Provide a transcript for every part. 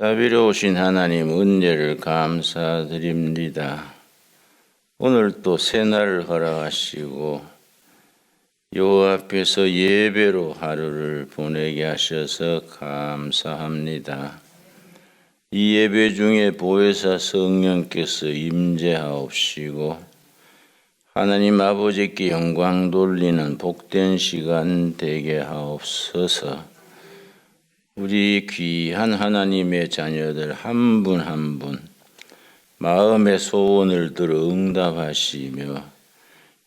자비로우신 하나님 은혜를 감사드립니다. 오늘 또 새날을 허락하시고 여호와 앞에서 예배로 하루를 보내게 하셔서 감사합니다. 이 예배 중에 보혜사 성령께서 임재하옵시고 하나님 아버지께 영광 돌리는 복된 시간 되게 하옵소서. 우리 귀한 하나님의 자녀들 한 분 한 분 마음의 소원을 들어 응답하시며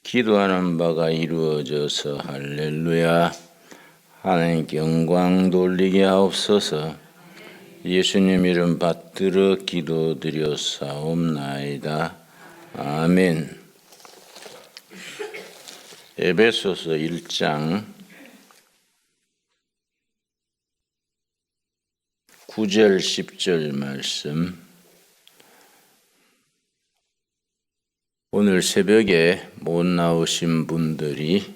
기도하는 바가 이루어져서 할렐루야 하나님께 영광 돌리게 하옵소서. 예수님 이름 받들어 기도드렸사옵나이다. 아멘. 에베소서 1장 9절 10절 말씀. 오늘 새벽에 못 나오신 분들이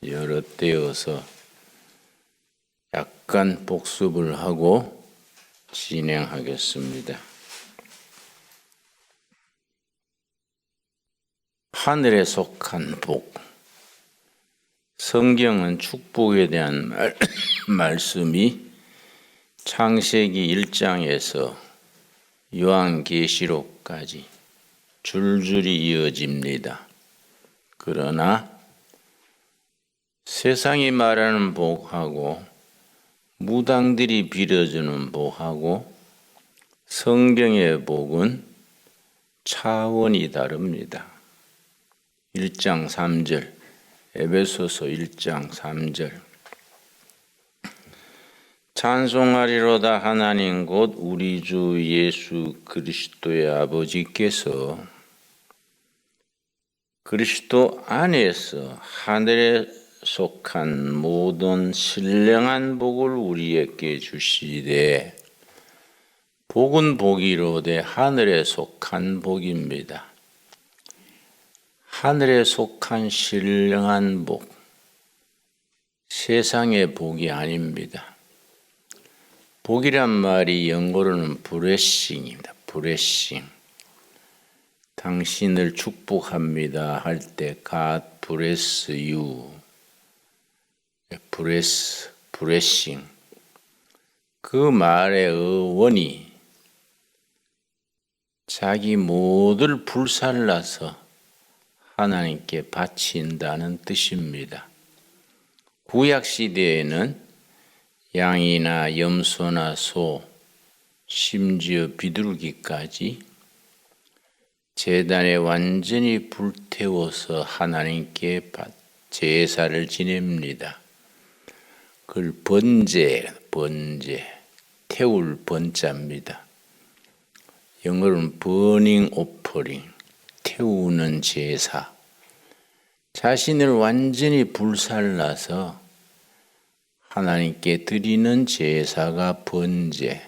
여럿되어서 약간 복습을 하고 진행하겠습니다. 하늘에 속한 복. 성경은 축복에 대한 말씀이 창세기 1장에서 요한계시록까지 줄줄이 이어집니다. 그러나 세상이 말하는 복하고 무당들이 빌어주는 복하고 성경의 복은 차원이 다릅니다. 1장 3절, 에베소서 1장 3절. 찬송하리로다 하나님 곧 우리 주 예수 그리스도의 아버지께서 그리스도 안에서 하늘에 속한 모든 신령한 복을 우리에게 주시되, 복은 복이로되 하늘에 속한 복입니다. 하늘에 속한 신령한 복, 세상의 복이 아닙니다. 복이란 말이 영어로는 블레싱입니다. 블레싱. 당신을 축복합니다 할 때 God bless you. 블레싱. 그 말의 어원이 자기 모두를 불살라서 하나님께 바친다는 뜻입니다. 구약 시대에는 양이나 염소나 소, 심지어 비둘기까지 제단에 완전히 불태워서 하나님께 제사를 지냅니다. 그걸 번제, 태울 번자입니다. 영어로는 burning offering, 태우는 제사. 자신을 완전히 불살라서 하나님께 드리는 제사가 번제.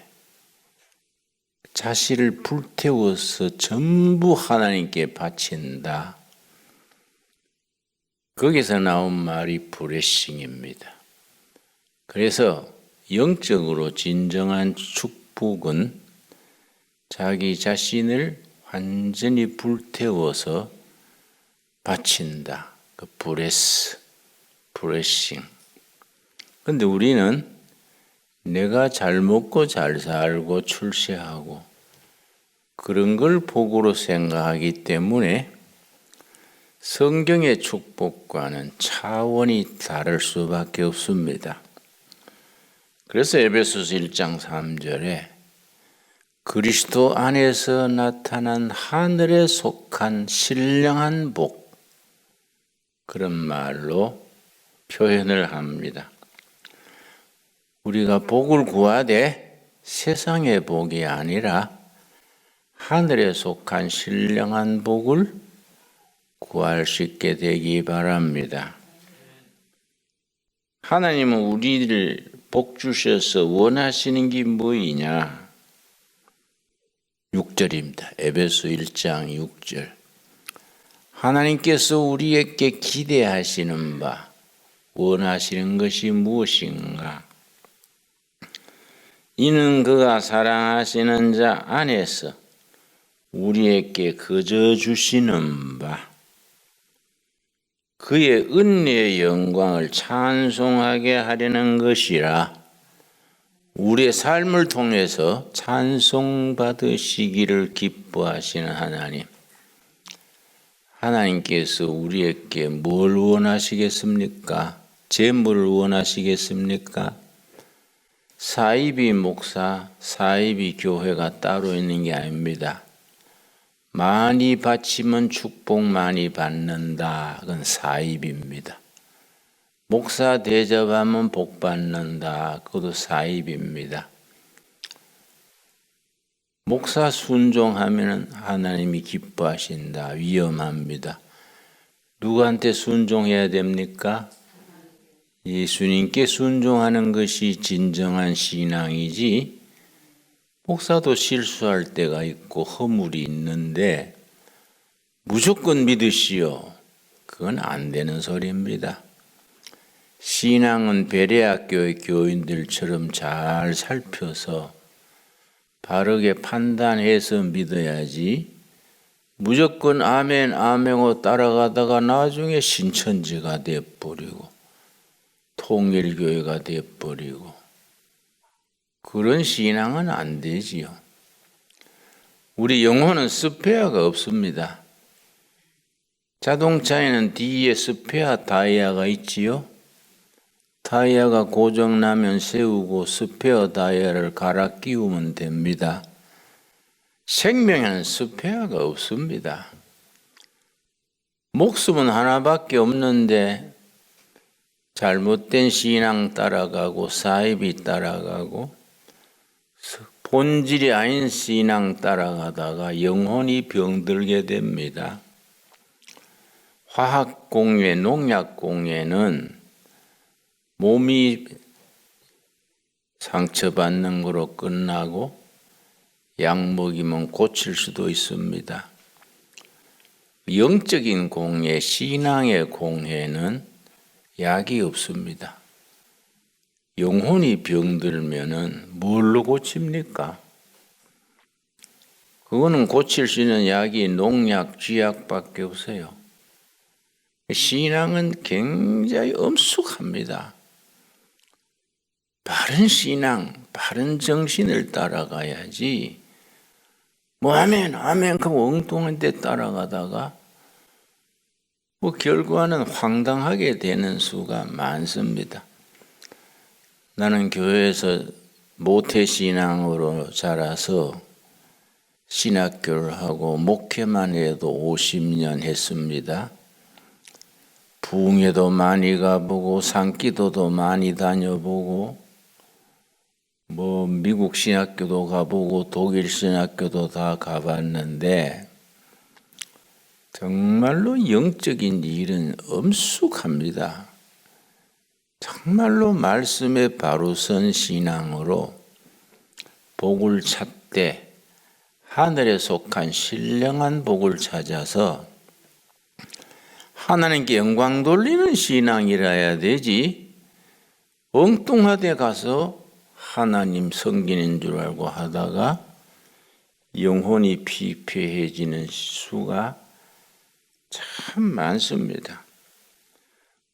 자신을 불태워서 전부 하나님께 바친다. 거기서 나온 말이 블레싱입니다. 그래서 영적으로 진정한 축복은 자기 자신을 완전히 불태워서 바친다. 그 블레싱. 근데 우리는 내가 잘 먹고 잘 살고 출세하고 그런 걸 복으로 생각하기 때문에 성경의 축복과는 차원이 다를 수밖에 없습니다. 그래서 에베소서 1장 3절에 그리스도 안에서 나타난 하늘에 속한 신령한 복, 그런 말로 표현을 합니다. 우리가 복을 구하되 세상의 복이 아니라 하늘에 속한 신령한 복을 구할 수 있게 되기 바랍니다. 하나님은 우리를 복 주셔서 원하시는 게 뭐이냐? 6절입니다. 에베소 1장 6절. 하나님께서 우리에게 기대하시는 바, 원하시는 것이 무엇인가? 이는 그가 사랑하시는 자 안에서 우리에게 거저 주시는 바 그의 은혜의 영광을 찬송하게 하려는 것이라. 우리의 삶을 통해서 찬송받으시기를 기뻐하시는 하나님, 하나님께서 우리에게 뭘 원하시겠습니까? 재물을 원하시겠습니까? 사이비 목사, 사이비 교회가 따로 있는 게 아닙니다. 많이 바치면 축복 많이 받는다. 그건 사입입니다. 목사 대접하면 복 받는다. 그것도 사입입니다. 목사 순종하면 하나님이 기뻐하신다. 위험합니다. 누구한테 순종해야 됩니까? 예수님께 순종하는 것이 진정한 신앙이지, 목사도 실수할 때가 있고 허물이 있는데 무조건 믿으시오. 그건 안 되는 소리입니다. 신앙은 베레아교회 교인들처럼 잘 살펴서 바르게 판단해서 믿어야지, 무조건 아멘 아멘하고 따라가다가 나중에 신천지가 되어버리고 통일교회가 되어버리고 그런 신앙은 안 되지요. 우리 영혼은 스페어가 없습니다. 자동차에는 뒤에 스페어 타이어가 있지요. 타이어가 고장나면 세우고 스페어 타이어를 갈아 끼우면 됩니다. 생명에는 스페어가 없습니다. 목숨은 하나밖에 없는데 잘못된 신앙 따라가고 사입이 따라가고 본질이 아닌 신앙 따라가다가 영혼이 병들게 됩니다. 화학공예, 농약공예는 몸이 상처받는 거로 끝나고 약 먹이면 고칠 수도 있습니다. 영적인 공예, 신앙의 공예는 약이 없습니다. 영혼이 병들면은 뭘로 고칩니까? 그거는 고칠 수 있는 약이 농약, 쥐약밖에 없어요. 신앙은 굉장히 엄숙합니다. 바른 신앙, 바른 정신을 따라가야지, 뭐 아멘, 아멘, 그 엉뚱한 데 따라가다가 뭐 결과는 황당하게 되는 수가 많습니다. 나는 교회에서 모태신앙으로 자라서 신학교를 하고 목회만 해도 50년 했습니다. 부흥회도 많이 가보고 산기도도 많이 다녀보고 뭐 미국 신학교도 가보고 독일 신학교도 다 가봤는데 정말로 영적인 일은 엄숙합니다. 정말로 말씀에 바로 선 신앙으로 복을 찾되 하늘에 속한 신령한 복을 찾아서 하나님께 영광 돌리는 신앙이라야 되지, 엉뚱하게 가서 하나님 섬기는 줄 알고 하다가 영혼이 피폐해지는 수가 참 많습니다.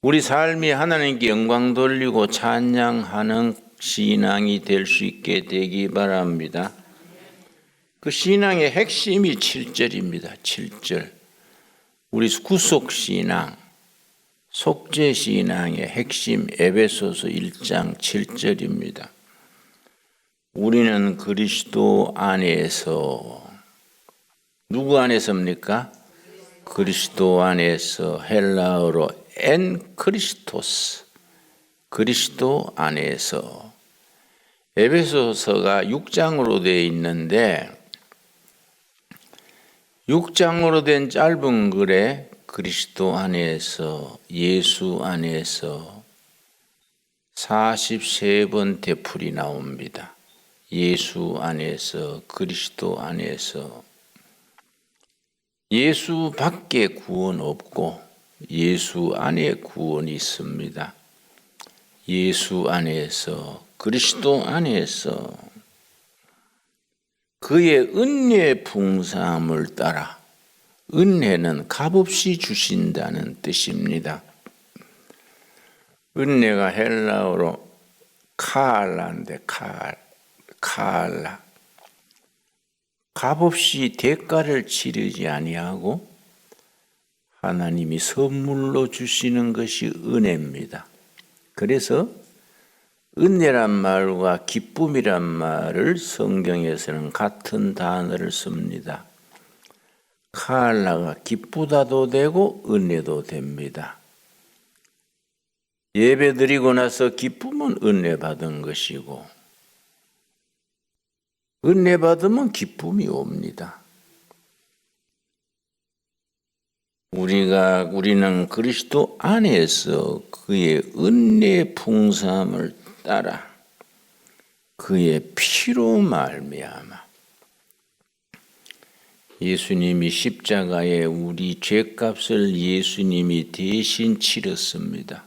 우리 삶이 하나님께 영광 돌리고 찬양하는 신앙이 될 수 있게 되기 바랍니다. 그 신앙의 핵심이 7절입니다. 7절. 우리 구속신앙, 속죄신앙의 핵심 에베소서 1장 7절입니다. 우리는 그리스도 안에서, 누구 안에서입니까? 그리스도 안에서, 헬라어로 엔 크리스토스, 그리스도 안에서. 에베소서가 6장으로 되어 있는데 6장으로 된 짧은 글에 그리스도 안에서, 예수 안에서 43번 되풀이 나옵니다. 예수 안에서, 그리스도 안에서. 예수 밖에 구원 없고 예수 안에 구원이 있습니다. 예수 안에서, 그리스도 안에서. 그의 은혜의 풍성함을 따라. 은혜는 값없이 주신다는 뜻입니다. 은혜가 헬라어로 카알라인데 카알라. 값없이 대가를 치르지 아니하고 하나님이 선물로 주시는 것이 은혜입니다. 그래서 은혜란 말과 기쁨이란 말을 성경에서는 같은 단어를 씁니다. 카알라가 기쁘다도 되고 은혜도 됩니다. 예배 드리고 나서 기쁨은 은혜 받은 것이고 은혜 받으면 기쁨이 옵니다. 우리는 그리스도 안에서 그의 은혜의 풍성함을 따라 그의 피로 말미암아 예수님이 십자가에 우리 죄값을 예수님이 대신 치렀습니다.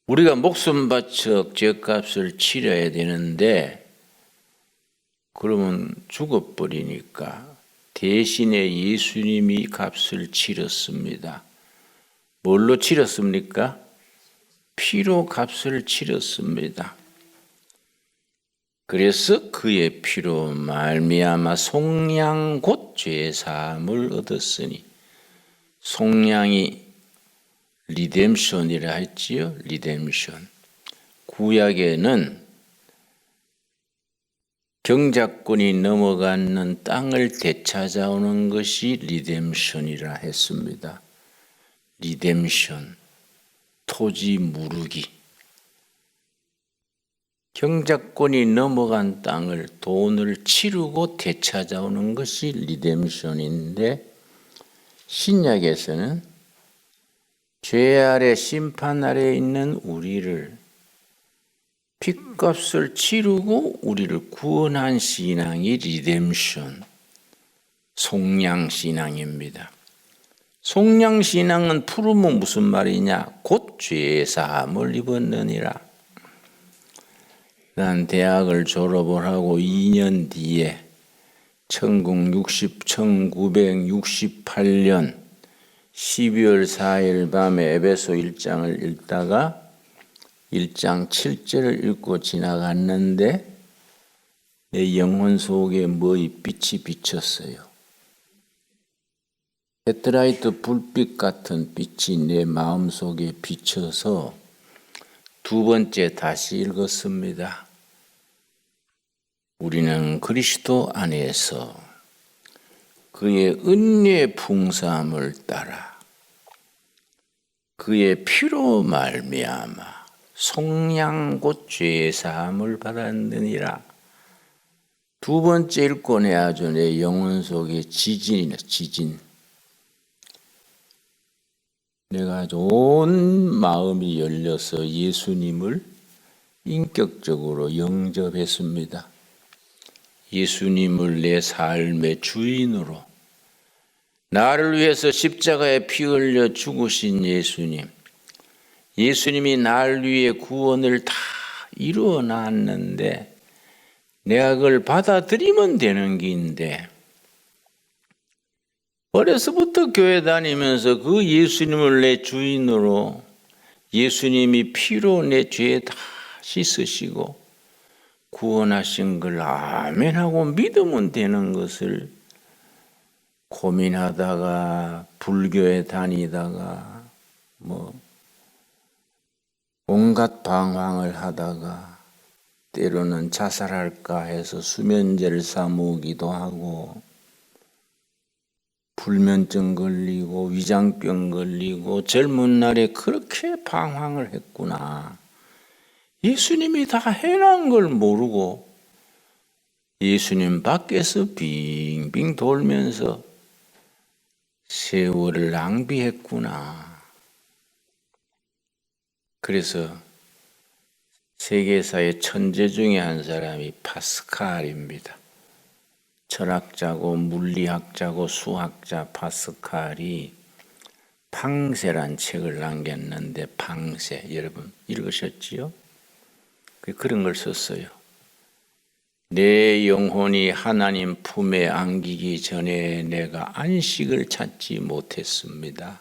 우리가 목숨 바쳐 죄값을 치러야 되는데 그러면 죽어버리니까 대신에 예수님이 값을 치렀습니다. 뭘로 치렀습니까? 피로 값을 치렀습니다. 그래서 그의 피로 말미암아 속량 곧 죄사함을 얻었으니 속량이 리뎀션이라 했지요. 리뎀션. 구약에는 경작권이 넘어가는 땅을 되찾아오는 것이 리뎀션이라 했습니다. 리뎀션, 토지 무르기. 경작권이 넘어간 땅을 돈을 치르고 되찾아오는 것이 리뎀션인데 신약에서는 죄 아래 심판 아래에 있는 우리를 핏값을 치르고 우리를 구원한 신앙이 리뎀션, 속량신앙입니다. 속량신앙은 풀으면 무슨 말이냐? 곧 죄의 사함을 입었느니라. 난 대학을 졸업을 하고 2년 뒤에 1968년 12월 4일 밤에 에베소 1장을 읽다가 1장 7절을 읽고 지나갔는데 내 영혼 속에 뭐의 빛이 비쳤어요. 헤드라이트 불빛 같은 빛이 내 마음 속에 비쳐서 두 번째 다시 읽었습니다. 우리는 그리스도 안에서 그의 은혜의 풍성함을 따라 그의 피로 말미암아 속량 곧 죄의 사함을 받았느니라. 두 번째 읽고 내 아주 내 영혼 속에 지진이네. 지진. 내가 아주 온 마음이 열려서 예수님을 인격적으로 영접했습니다. 예수님을 내 삶의 주인으로 나를 위해서 십자가에 피 흘려 죽으신 예수님. 예수님이 날 위해 구원을 다 이루어 놨는데 내가 그걸 받아들이면 되는 길인데 어려서부터 교회 다니면서 그 예수님을 내 주인으로 예수님이 피로 내 죄 다 씻으시고 구원하신 걸 아멘하고 믿으면 되는 것을 고민하다가 불교에 다니다가 온갖 방황을 하다가 때로는 자살할까 해서 수면제를 사 먹기도 하고 불면증 걸리고 위장병 걸리고 젊은 날에 그렇게 방황을 했구나. 예수님이 다 해놓은 걸 모르고 예수님 밖에서 빙빙 돌면서 세월을 낭비했구나. 그래서 세계사의 천재 중에 한 사람이 파스칼입니다. 철학자고 물리학자고 수학자 파스칼이 방세란 책을 남겼는데 방세 여러분 읽으셨지요? 그런 걸 썼어요. 내 영혼이 하나님 품에 안기기 전에 내가 안식을 찾지 못했습니다.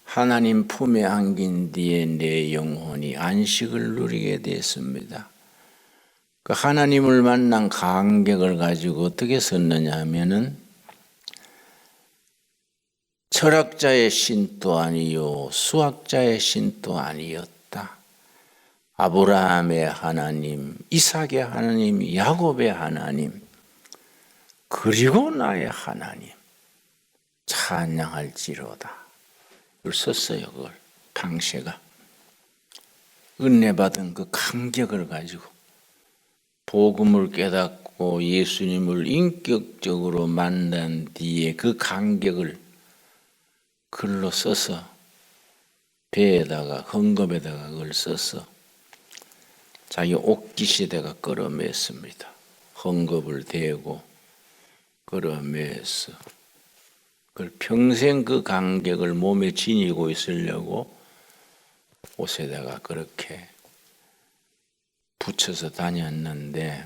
하나님 품에 안긴 뒤에 내 영혼이 안식을 누리게 됐습니다. 그 하나님을 만난 감격을 가지고 어떻게 썼느냐 하면은 철학자의 신도 아니요 수학자의 신도 아니었다. 아브라함의 하나님, 이삭의 하나님, 야곱의 하나님, 그리고 나의 하나님 찬양할지로다. 이걸 썼어요. 그걸 방세가 은혜 받은 그 감격을 가지고 복음을 깨닫고 예수님을 인격적으로 만난 뒤에 그 감격을 글로 써서 배에다가 헝겊에다가 그걸 써서 자기 옥기시대가 끌어맸습니다. 헝겊을 대고 끌어매서 그걸 평생 그 감격을 몸에 지니고 있으려고 옷에다가 그렇게 붙여서 다녔는데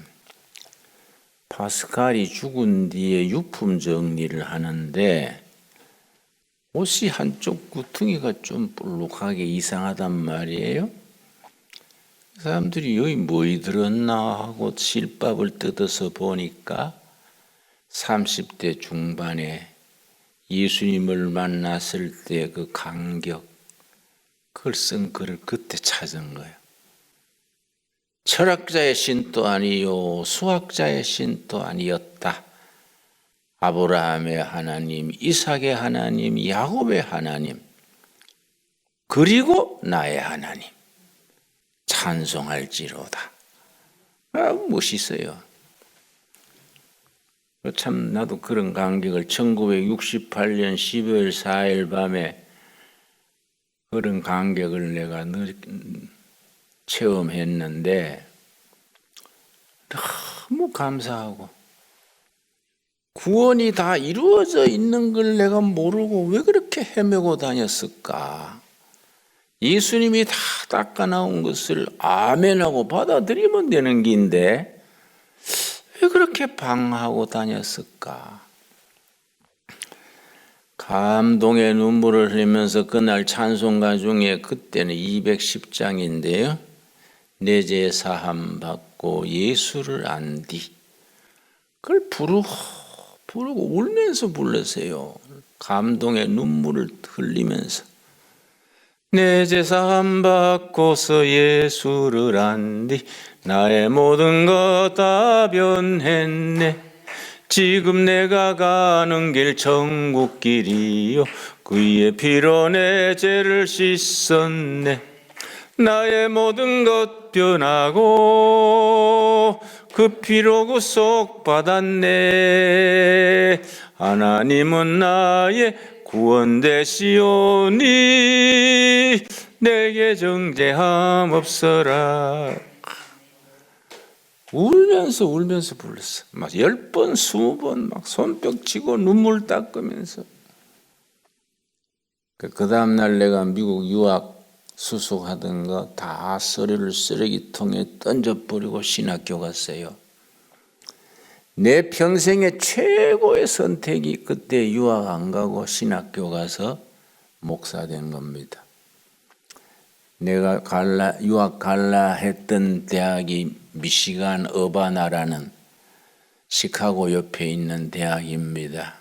파스칼이 죽은 뒤에 유품 정리를 하는데 옷이 한쪽 구퉁이가 좀 볼록하게 이상하단 말이에요. 사람들이 여기 뭐이 들었나 하고 실밥을 뜯어서 보니까 30대 중반에 예수님을 만났을 때 그 감격, 그걸 쓴 글을 그때 찾은 거예요. 철학자의 신도 아니요 수학자의 신도 아니었다. 아브라함의 하나님, 이삭의 하나님, 야곱의 하나님, 그리고 나의 하나님 찬송할지로다. 멋있어요. 참 나도 그런 감격을 1968년 12월 4일 밤에 그런 감격을 내가 체험했는데 너무 감사하고 구원이 다 이루어져 있는 걸 내가 모르고 왜 그렇게 헤매고 다녔을까? 예수님이 다 닦아 나온 것을 아멘하고 받아들이면 되는 긴데 왜 그렇게 방황하고 다녔을까? 감동의 눈물을 흘리면서 그날 찬송가 중에 그때는 210장인데요. 내 죄 사함 받고 예수를 안 뒤. 그걸 부르고 울면서 불렀어요. 감동의 눈물을 흘리면서. 내 죄 사함 받고서 예수를 안 뒤. 나의 모든 것 다 변했네. 지금 내가 가는 길 천국길이요 그의 피로 내 죄를 씻었네. 나의 모든 것 변하고 그 피로 구속받았네. 하나님은 나의 구원 되시오니 내게 정죄함 없어라. 울면서 불렀어. 막 10번, 20번 막 손뼉 치고 눈물 닦으면서. 그 다음날 내가 미국 유학 수속하던 거 다 서류를 쓰레기통에 던져버리고 신학교 갔어요. 내 평생의 최고의 선택이 그때 유학 안 가고 신학교 가서 목사 된 겁니다. 내가 유학 갈라 했던 대학이 미시간 어바나라는 시카고 옆에 있는 대학입니다.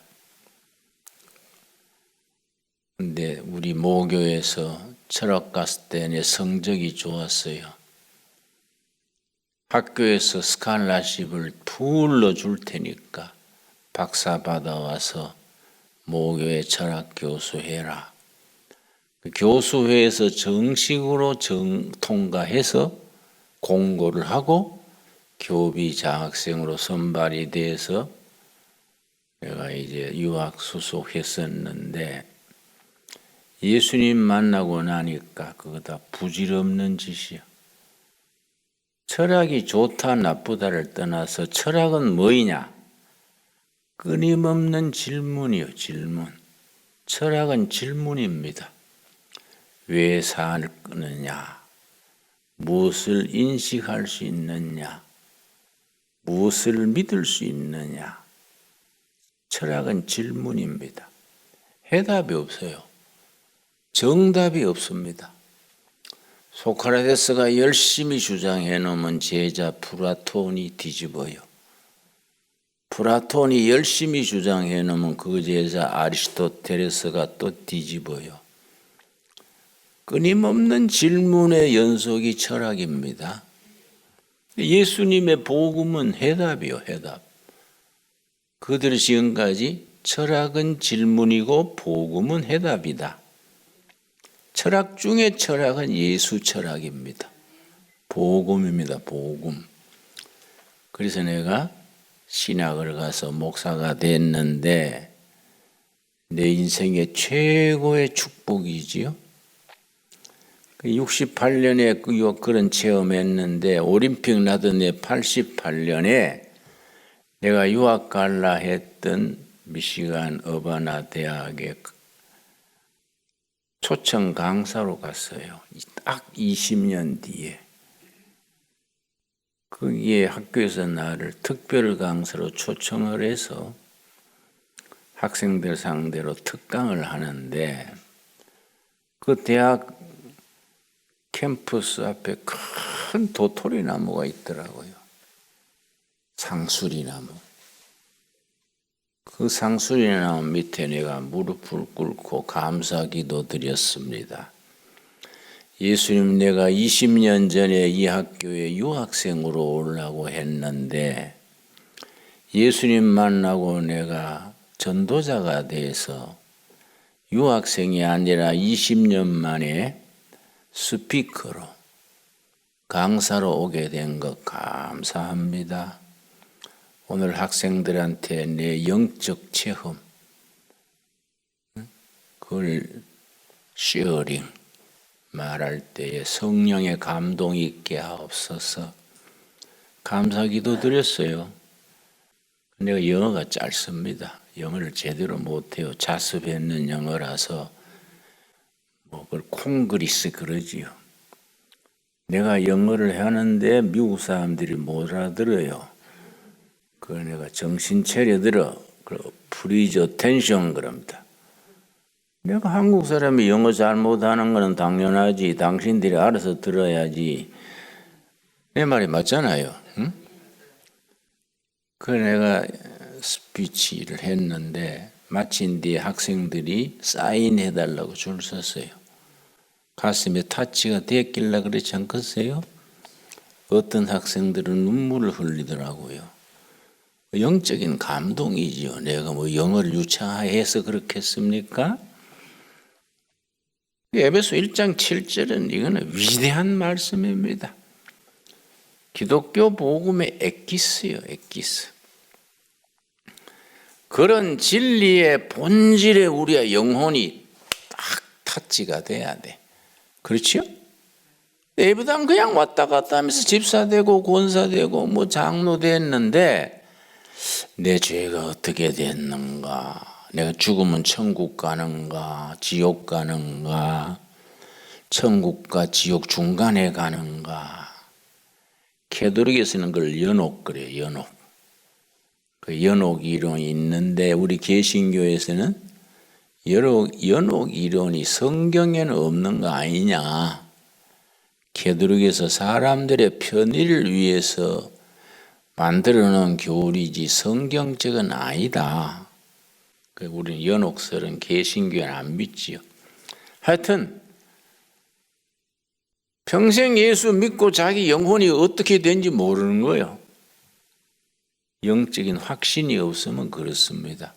근데 우리 모교에서 철학 갔을 때 내 성적이 좋았어요. 학교에서 스칼라십을 풀로 줄 테니까 박사 받아와서 모교의 철학 교수 해라. 그 교수회에서 정식으로 통과해서 공고를 하고 교비 장학생으로 선발이 돼서 내가 이제 유학 수속했었는데 예수님 만나고 나니까 그거 다 부질없는 짓이야. 철학이 좋다 나쁘다를 떠나서 철학은 뭐이냐? 끊임없는 질문이요, 질문. 철학은 질문입니다. 왜 사느냐? 무엇을 인식할 수 있느냐? 무엇을 믿을 수 있느냐? 철학은 질문입니다. 해답이 없어요. 정답이 없습니다. 소크라테스가 열심히 주장해 놓으면 제자 플라톤이 뒤집어요. 플라톤이 열심히 주장해 놓으면 그 제자 아리스토텔레스가 또 뒤집어요. 끊임없는 질문의 연속이 철학입니다. 예수님의 복음은 해답이요, 해답. 그들이 지금까지 철학은 질문이고 복음은 해답이다. 철학 중에 철학은 예수 철학입니다. 복음입니다, 복음. 그래서 내가 신학을 가서 목사가 됐는데 내 인생의 최고의 축복이지요. 68년에 그런 체험했는데 올림픽 나던 해 88년에 내가 유학 갈라 했던 미시간 어바나 대학에 초청 강사로 갔어요. 딱 20년 뒤에. 거기에 학교에서 나를 특별 강사로 초청을 해서 학생들 상대로 특강을 하는데 그 대학 캠퍼스 앞에 큰 도토리 나무가 있더라고요. 상수리나무. 그 상수리나무 밑에 내가 무릎을 꿇고 감사기도 드렸습니다. 예수님, 내가 20년 전에 이 학교에 유학생으로 오려고 했는데 예수님 만나고 내가 전도자가 돼서 유학생이 아니라 20년 만에 스피커로 강사로 오게 된 것 감사합니다. 오늘 학생들한테 내 영적 체험, 그걸 쉐어링 말할 때에 성령의 감동이 있게 하옵소서. 감사기도 드렸어요. 내가 영어가 짧습니다. 영어를 제대로 못해요. 자습했는 영어라서 그걸 콩그리스 그러지요. 내가 영어를 하는데 미국 사람들이 못 알아들어요. 그 내가 정신 차려들어. 프리즈 어텐션 그럽니다. 내가 한국 사람이 영어 잘못하는 거는 당연하지. 당신들이 알아서 들어야지. 내 말이 맞잖아요. 응? 그 내가 스피치를 했는데 마친 뒤에 학생들이 사인해달라고 줄 섰어요. 가슴에 타치가 됐길래 그렇지 않겠어요? 어떤 학생들은 눈물을 흘리더라고요. 영적인 감동이지요. 내가 뭐 영어를 유창해서 그렇겠습니까? 에베소 1장 7절은 이거는 위대한 말씀입니다. 기독교 복음의 엑기스요, 엑기스. 그런 진리의 본질에 우리의 영혼이 딱 타치가 돼야 돼. 그렇죠? 예배당 그냥 왔다 갔다 하면서 집사되고 권사되고 뭐 장로 됐는데 내 죄가 어떻게 됐는가? 내가 죽으면 천국 가는가? 지옥 가는가? 천국과 지옥 중간에 가는가? 캐톨릭에서는 그걸 연옥 그래요. 연옥. 그 연옥 이론이 있는데 우리 개신교에서는 연옥 이론이 성경에는 없는 거 아니냐. 캐톨릭에서 사람들의 편의를 위해서 만들어 놓은 교리지 성경적은 아니다. 우리는 연옥설은 개신교는 안 믿지요. 하여튼 평생 예수 믿고 자기 영혼이 어떻게 된지 모르는 거예요. 영적인 확신이 없으면 그렇습니다.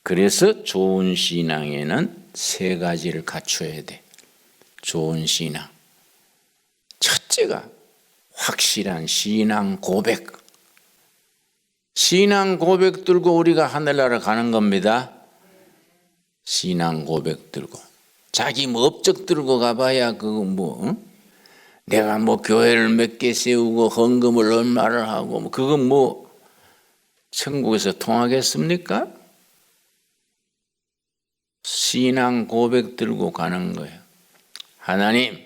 그래서 좋은 신앙에는 세 가지를 갖춰야 돼. 좋은 신앙. 첫째가 확실한 신앙 고백. 신앙 고백 들고 우리가 하늘나라 가는 겁니다. 신앙 고백 들고. 자기 뭐 업적 들고 가봐야 그거 뭐 내가 뭐 교회를 몇 개 세우고 헌금을 얼마를 하고 뭐 그건 뭐 천국에서 통하겠습니까? 신앙 고백 들고 가는 거예요. 하나님,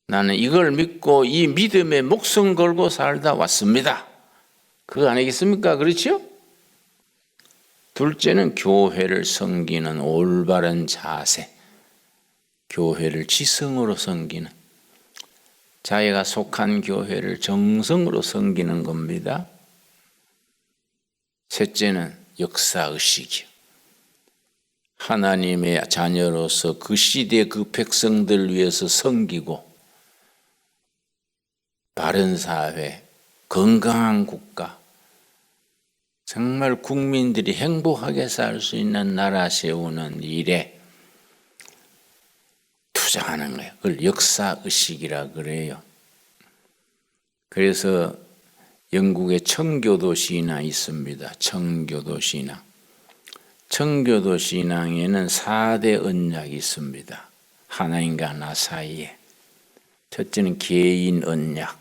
나는 이걸 믿고 이 믿음에 목숨 걸고 살다 왔습니다. 그거 아니겠습니까? 그렇죠? 둘째는 교회를 섬기는 올바른 자세, 교회를 지성으로 섬기는, 자기가 속한 교회를 정성으로 섬기는 겁니다. 셋째는 역사의식이요. 하나님의 자녀로서 그 시대 그 백성들 위해서 섬기고 바른 사회, 건강한 국가, 정말 국민들이 행복하게 살 수 있는 나라 세우는 일에 투자하는 거예요. 그걸 역사의식이라 그래요. 그래서 영국에 청교도 신앙이 있습니다. 청교도 신앙. 청교도 신앙에는 4대 언약이 있습니다. 하나님과 나 사이에. 첫째는 개인 언약,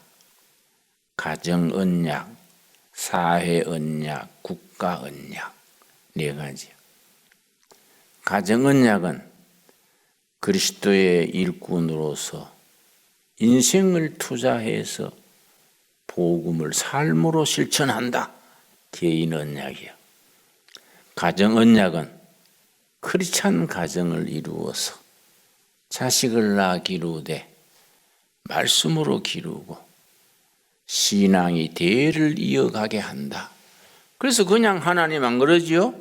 가정 언약, 사회 언약, 국가 언약, 4가지. 가정 언약은 그리스도의 일꾼으로서 인생을 투자해서 복음을 삶으로 실천한다. 개인 언약이야. 가정 언약은 크리스찬 가정을 이루어서 자식을 낳아 기르되 말씀으로 기르고 신앙이 대를 이어가게 한다. 그래서 그냥 하나님 안 그러지요?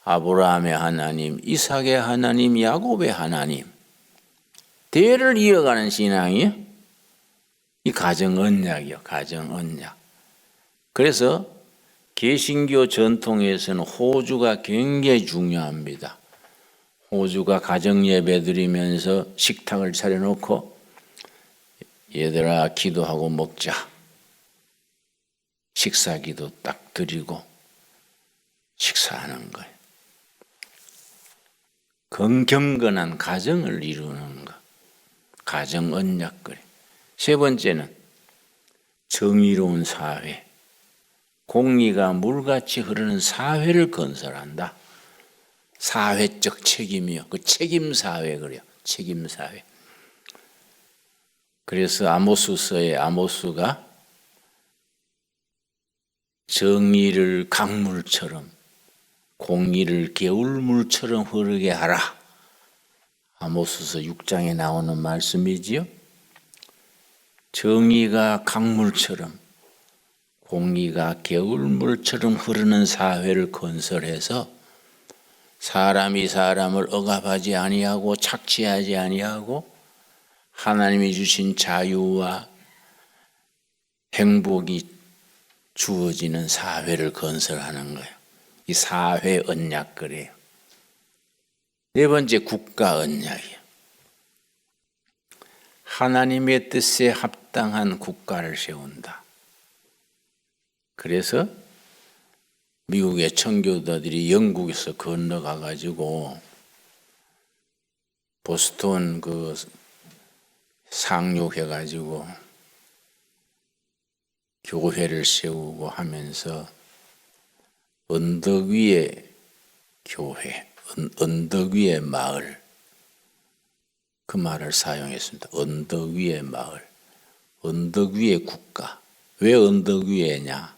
아브라함의 하나님, 이삭의 하나님, 야곱의 하나님. 대를 이어가는 신앙이요. 이 가정 언약이요. 가정 언약. 그래서 개신교 전통에서는 호주가 굉장히 중요합니다. 호주가 가정 예배 드리면서 식탁을 차려놓고 얘들아 기도하고 먹자. 식사기도 딱 드리고 식사하는 거예요. 경건한 가정을 이루는 것. 가정 언약거리. 세 번째는 정의로운 사회. 공의가 물같이 흐르는 사회를 건설한다. 사회적 책임이요. 그 책임사회 그래요. 책임사회. 그래서 아모스서에 아모스가 정의를 강물처럼 공의를 개울물처럼 흐르게 하라. 아모스서 6장에 나오는 말씀이지요. 정의가 강물처럼 공의가 개울물처럼 흐르는 사회를 건설해서 사람이 사람을 억압하지 아니하고 착취하지 아니하고 하나님이 주신 자유와 행복이 주어지는 사회를 건설하는 거예요. 이 사회 언약 그래요. 네 번째 국가 언약이에요. 하나님의 뜻에 합당한 국가를 세운다. 그래서 미국의 청교도들이 영국에서 건너가 가지고 보스턴 그 상륙해 가지고 교회를 세우고 하면서 언덕 위의 교회, 언덕 위의 마을, 그 말을 사용했습니다. 언덕 위의 마을, 언덕 위의 국가. 왜 언덕 위에냐?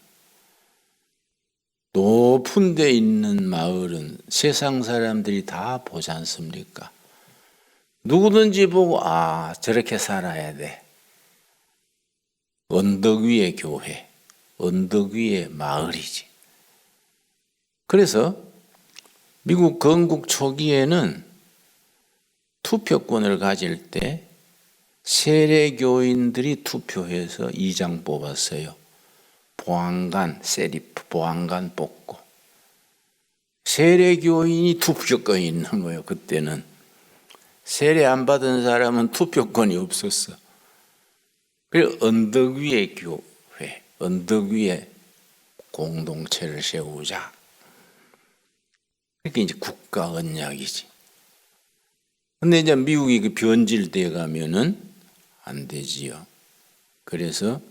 높은 데 있는 마을은 세상 사람들이 다 보지 않습니까? 누구든지 보고 저렇게 살아야 돼. 언덕 위의 교회, 언덕 위의 마을이지. 그래서 미국 건국 초기에는 투표권을 가질 때 세례교인들이 투표해서 2장 뽑았어요. 보안관, 세리프, 보안관 뽑고. 세례교인이 투표권이 있는 거예요, 그때는. 세례 안 받은 사람은 투표권이 없었어. 그래서 언덕 위의 교회, 언덕 위에 공동체를 세우자. 그게 이제 국가 언약이지. 근데 이제 미국이 그 변질돼 가면은 안 되지요. 그래서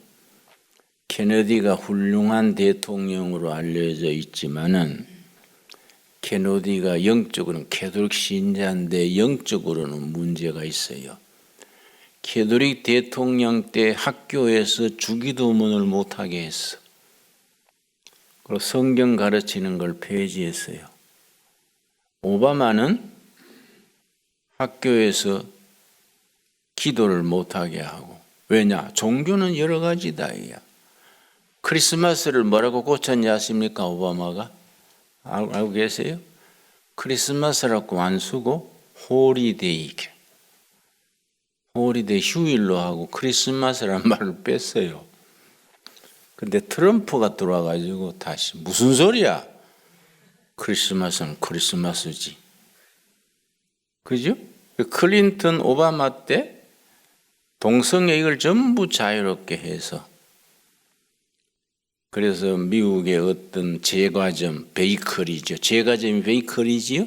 케네디가 훌륭한 대통령으로 알려져 있지만은 케네디가 영적으로는 캐톨릭 신자인데 영적으로는 문제가 있어요. 캐톨릭 대통령 때 학교에서 주기도문을 못하게 했어. 그리고 성경 가르치는 걸 폐지했어요. 오바마는 학교에서 기도를 못하게 하고. 왜냐? 종교는 여러 가지다. 크리스마스를 뭐라고 고쳤냐 아십니까? 오바마가? 알고 계세요? 크리스마스라고 안 쓰고 홀리데이, 홀리데이 휴일로 하고 크리스마스란 말을 뺐어요. 근데 트럼프가 들어와가지고 다시 무슨 소리야? 크리스마스는 크리스마스지. 그죠? 클린턴 오바마 때 동성애를 전부 자유롭게 해서, 그래서 미국의 어떤 제과점, 베이커리죠. 제과점이 베이커리지요?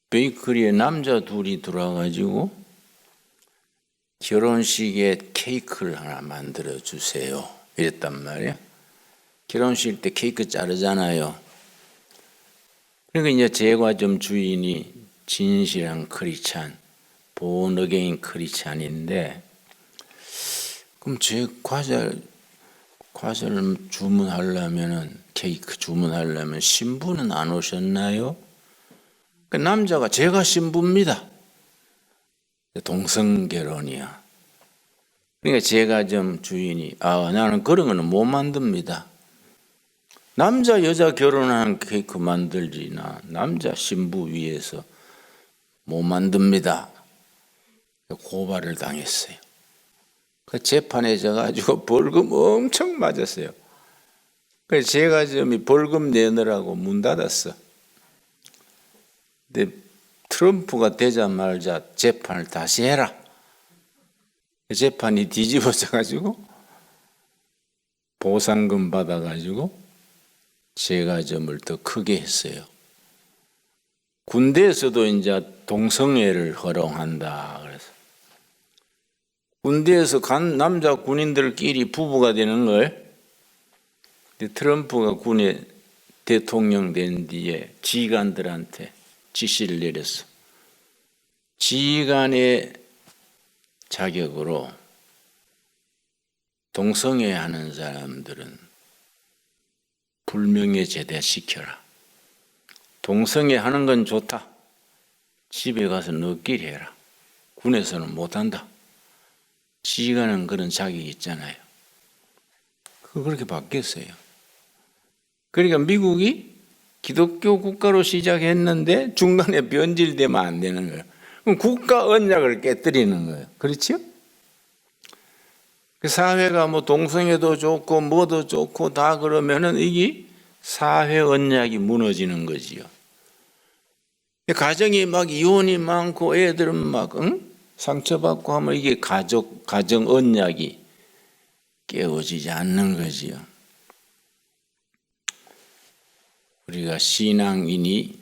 베이커리에 남자 둘이 들어와가지고 결혼식에 케이크를 하나 만들어 주세요. 이랬단 말이야. 결혼식 때 케이크 자르잖아요. 그러니까 이제 제과점 주인이 진실한 크리스찬, 본 어게인 크리스찬인데, 그럼 제 과자를 주문하려면은, 케이크 주문하려면 신부는 안 오셨나요? 그 남자가 제가 신부입니다. 동성결혼이야. 그러니까 제과점 주인이 나는 그런 거는 못 만듭니다. 남자 여자 결혼하는 케이크 만들지나 남자 신부 위해서 못 만듭니다. 고발을 당했어요. 그 재판에 져가지고 벌금 엄청 맞았어요. 그래서 제과점이 벌금 내느라고 문 닫았어. 근데 트럼프가 되자마자 재판을 다시 해라. 재판이 뒤집어져가지고 보상금 받아가지고 제과점을 더 크게 했어요. 군대에서도 이제 동성애를 허용한다. 그래서 군대에서 간 남자 군인들끼리 부부가 되는 걸, 트럼프가 군에 대통령 된 뒤에 지휘관들한테 지시를 내렸어. 지휘관의 자격으로 동성애 하는 사람들은 불명예 제대시켜라. 동성애 하는 건 좋다. 집에 가서 너끼리 해라. 군에서는 못한다. 지휘관은 그런 자격이 있잖아요. 그렇게 바뀌었어요. 그러니까 미국이 기독교 국가로 시작했는데 중간에 변질되면 안 되는 거예요. 그럼 국가 언약을 깨뜨리는 거예요. 그렇죠? 그 사회가 뭐 동성애도 좋고 뭐도 좋고 다 그러면은 이게 사회 언약이 무너지는 거지요. 가정이 막 이혼이 많고 애들은 막 상처받고 하면 이게 가정 언약이 깨어지지 않는 거지요. 우리가 신앙인이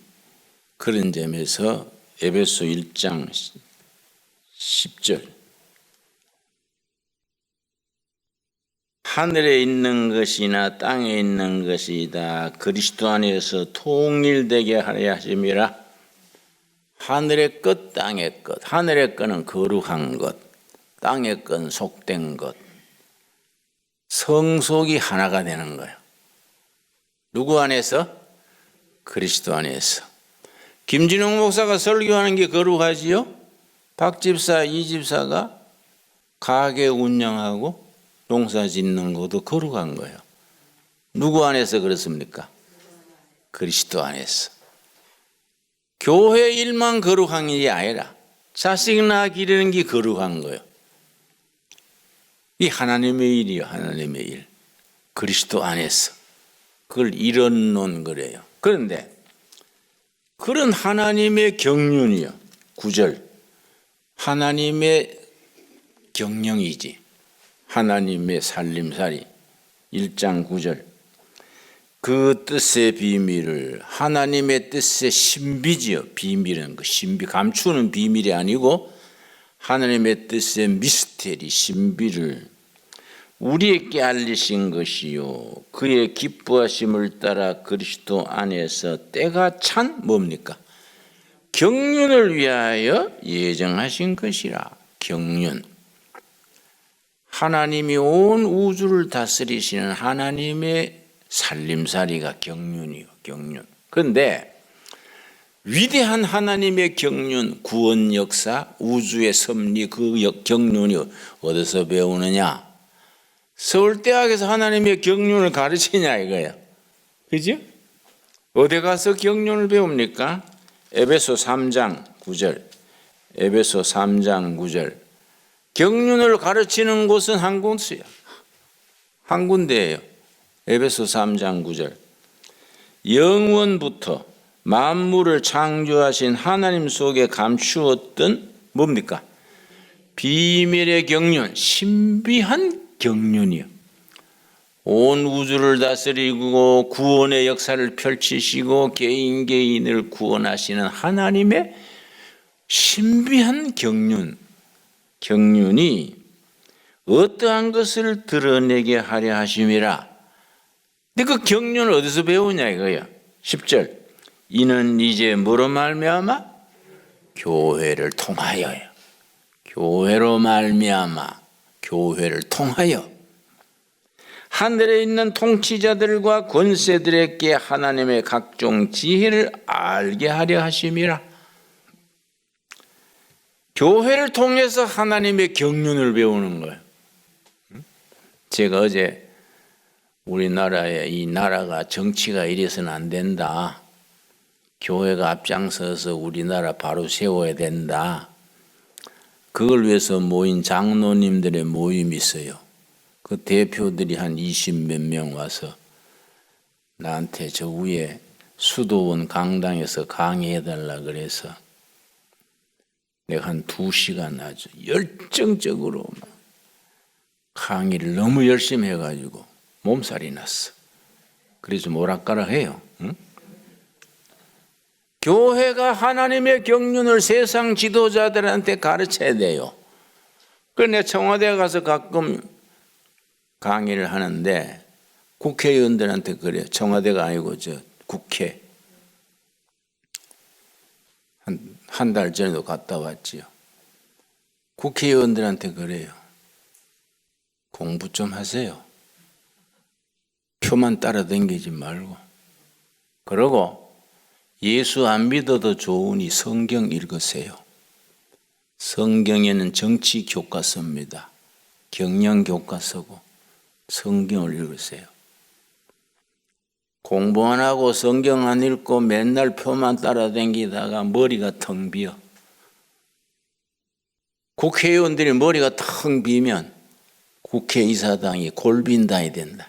그런 점에서 에베소 1장 10절, 하늘에 있는 것이나 땅에 있는 것이 다 그리스도 안에서 통일되게 하려 하심이라. 하늘의 것, 땅의 것. 하늘의 것은 거룩한 것, 땅의 것은 속된 것. 성속이 하나가 되는 거예요. 누구 안에서? 그리스도 안에서. 김진웅 목사가 설교하는 게 거룩하지요? 박 집사, 이 집사가 가게 운영하고 농사 짓는 것도 거룩한 거예요. 누구 안에서 그렇습니까? 그리스도 안에서. 교회 일만 거룩한 일이 아니라 자식 낳아 기르는 게 거룩한 거예요. 이 하나님의 일이요. 하나님의 일. 그리스도 안에서. 그걸 이뤄놓은 거래요. 그런데 그런 하나님의 경륜이요. 9절. 하나님의 경영이지. 하나님의 살림살이. 1장 9절. 그 뜻의 비밀을, 하나님의 뜻의 신비지요. 비밀은 그 신비, 감추는 비밀이 아니고 하나님의 뜻의 미스테리, 신비를 우리에게 알리신 것이요. 그의 기뻐하심을 따라 그리스도 안에서 때가 찬 뭡니까? 경륜을 위하여 예정하신 것이라. 경륜. 하나님이 온 우주를 다스리시는 하나님의 살림살이가 경륜이요, 경륜. 그런데 위대한 하나님의 경륜, 구원 역사, 우주의 섭리, 그 경륜이 어디서 배우느냐? 서울대학에서 하나님의 경륜을 가르치냐 이거야. 그죠? 어디 가서 경륜을 배웁니까? 에베소 3장 9절. 에베소 3장 9절. 경륜을 가르치는 곳은 한 곳이야. 한 군데예요. 에베소 3장 9절. 영원부터 만물을 창조하신 하나님 속에 감추었던 뭡니까? 비밀의 경륜, 신비한 경륜이요. 온 우주를 다스리고 구원의 역사를 펼치시고 개인 개인을 구원하시는 하나님의 신비한 경륜이 어떠한 것을 드러내게 하려 하심이라. 근데 그 경륜을 어디서 배우냐 이거야. 10절. 이는 이제 뭐로 말미암아? 교회를 통하여요. 교회로 말미암아, 교회를 통하여 하늘에 있는 통치자들과 권세들에게 하나님의 각종 지혜를 알게 하려 하심이라. 교회를 통해서 하나님의 경륜을 배우는 거예요. 제가 어제 우리나라에 이 나라가 정치가 이래서는 안 된다. 교회가 앞장서서 우리나라 바로 세워야 된다. 그걸 위해서 모인 장로님들의 모임이 있어요. 그 대표들이 한 20몇 명 와서 나한테 저 위에 수도원 강당에서 강의해달라 그래서 내가 한 2시간 아주 열정적으로 강의를 너무 열심히 해가지고 몸살이 났어. 그래서 오락가락해요. 응? 교회가 하나님의 경륜을 세상 지도자들한테 가르쳐야 돼요. 그래서 내가 청와대에 가서 가끔 강의를 하는데 국회의원들한테 그래요. 청와대가 아니고 저 국회. 한 달 전에도 갔다 왔지요. 국회의원들한테 그래요. 공부 좀 하세요. 표만 따라다니지 말고. 그러고 예수 안 믿어도 좋으니 성경 읽으세요. 성경에는 정치 교과서입니다. 경영 교과서고 성경을 읽으세요. 공부 안 하고 성경 안 읽고 맨날 표만 따라다니다가 머리가 텅 비어. 국회의원들이 머리가 텅 비면 국회의사당이 골빈당이 된다.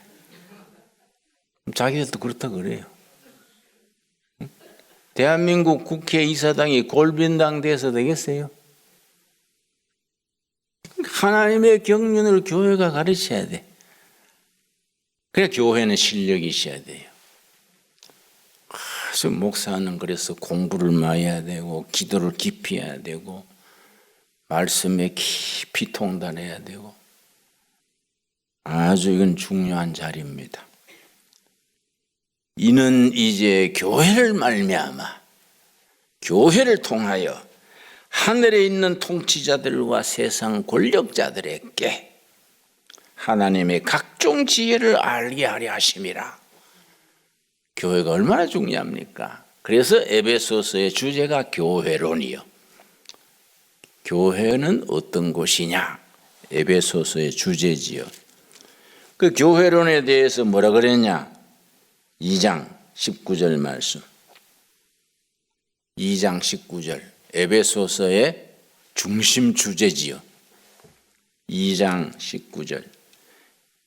자기들도 그렇다 그래요. 대한민국 국회의사당이 골빈당 돼서 되겠어요? 하나님의 경륜을 교회가 가르쳐야 돼. 그래 교회는 실력이 있어야 돼요. 아주 목사는 그래서 공부를 많이 해야 되고 기도를 깊이 해야 되고 말씀에 깊이 통달해야 되고 아주 이건 중요한 자리입니다. 이는 이제 교회를 말미암아 교회를 통하여 하늘에 있는 통치자들과 세상 권력자들에게 하나님의 각종 지혜를 알게 하려 하심이라. 교회가 얼마나 중요합니까? 그래서 에베소서의 주제가 교회론이요. 교회는 어떤 곳이냐? 에베소서의 주제지요. 그 교회론에 대해서 뭐라 그랬냐? 2장 19절 말씀. 2장 19절. 에베소서의 중심 주제지요. 2장 19절.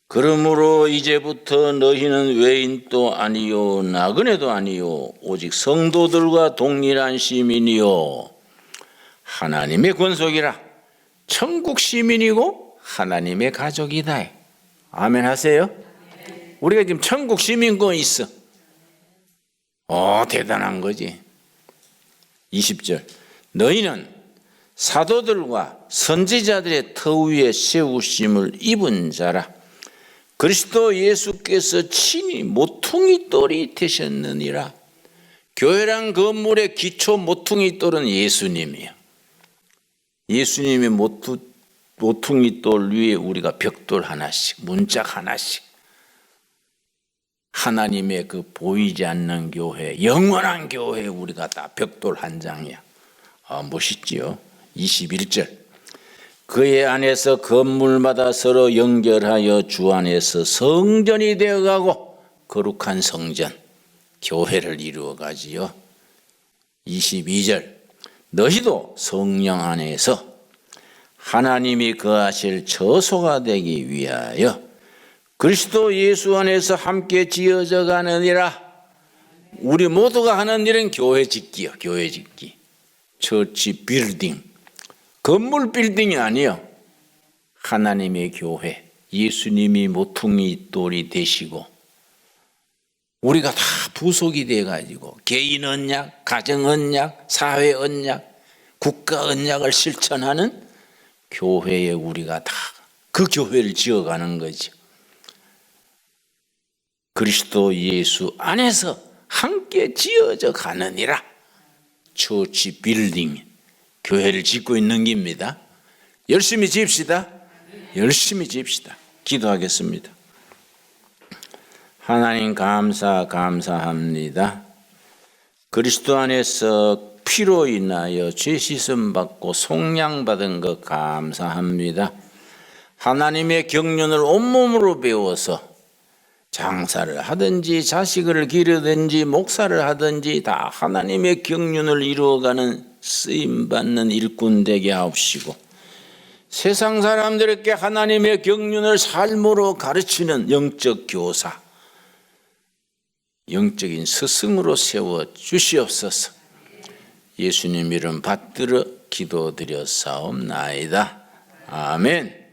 그러므로 이제부터 너희는 외인도 아니요 나그네도 아니요 오직 성도들과 동일한 시민이요 하나님의 권속이라. 천국 시민이고 하나님의 가족이다. 아멘 하세요. 우리가 지금 천국 시민권 있어. 대단한 거지. 20절. 너희는 사도들과 선지자들의 터 위에 세우심을 입은 자라. 그리스도 예수께서 친히 모퉁이 돌이 되셨느니라. 교회란 건물의 기초 모퉁이 돌은 예수님이야. 예수님의 모퉁이 돌 위에 우리가 벽돌 하나씩, 문짝 하나씩, 하나님의 그 보이지 않는 교회, 영원한 교회 우리가 다 벽돌 한 장이야. 멋있지요? 21절. 그의 안에서 건물마다 서로 연결하여 주 안에서 성전이 되어가고 거룩한 성전, 교회를 이루어가지요. 22절. 너희도 성령 안에서 하나님이 거하실 처소가 되기 위하여 그리스도 예수 안에서 함께 지어져 가느니라. 우리 모두가 하는 일은 교회 짓기요. 교회 짓기. 처치 빌딩. 건물 빌딩이 아니요. 하나님의 교회. 예수님이 모퉁이 돌이 되시고 우리가 다 부속이 돼가지고 개인 언약, 가정 언약, 사회 언약, 국가 언약을 실천하는 교회에 우리가 다 그 교회를 지어가는 거죠. 그리스도 예수 안에서 함께 지어져 가느니라. 처치 빌딩, 교회를 짓고 있는 겁니다. 열심히 지읍시다. 열심히 지읍시다. 기도하겠습니다. 하나님 감사합니다. 그리스도 안에서 피로 인하여 죄 씻음 받고 속량받은 것 감사합니다. 하나님의 경륜을 온몸으로 배워서 장사를 하든지 자식을 기르든지 목사를 하든지 다 하나님의 경륜을 이루어가는 쓰임받는 일꾼 되게 하옵시고 세상 사람들에게 하나님의 경륜을 삶으로 가르치는 영적 교사, 영적인 스승으로 세워 주시옵소서. 예수님 이름 받들어 기도드렸사옵나이다. 아멘.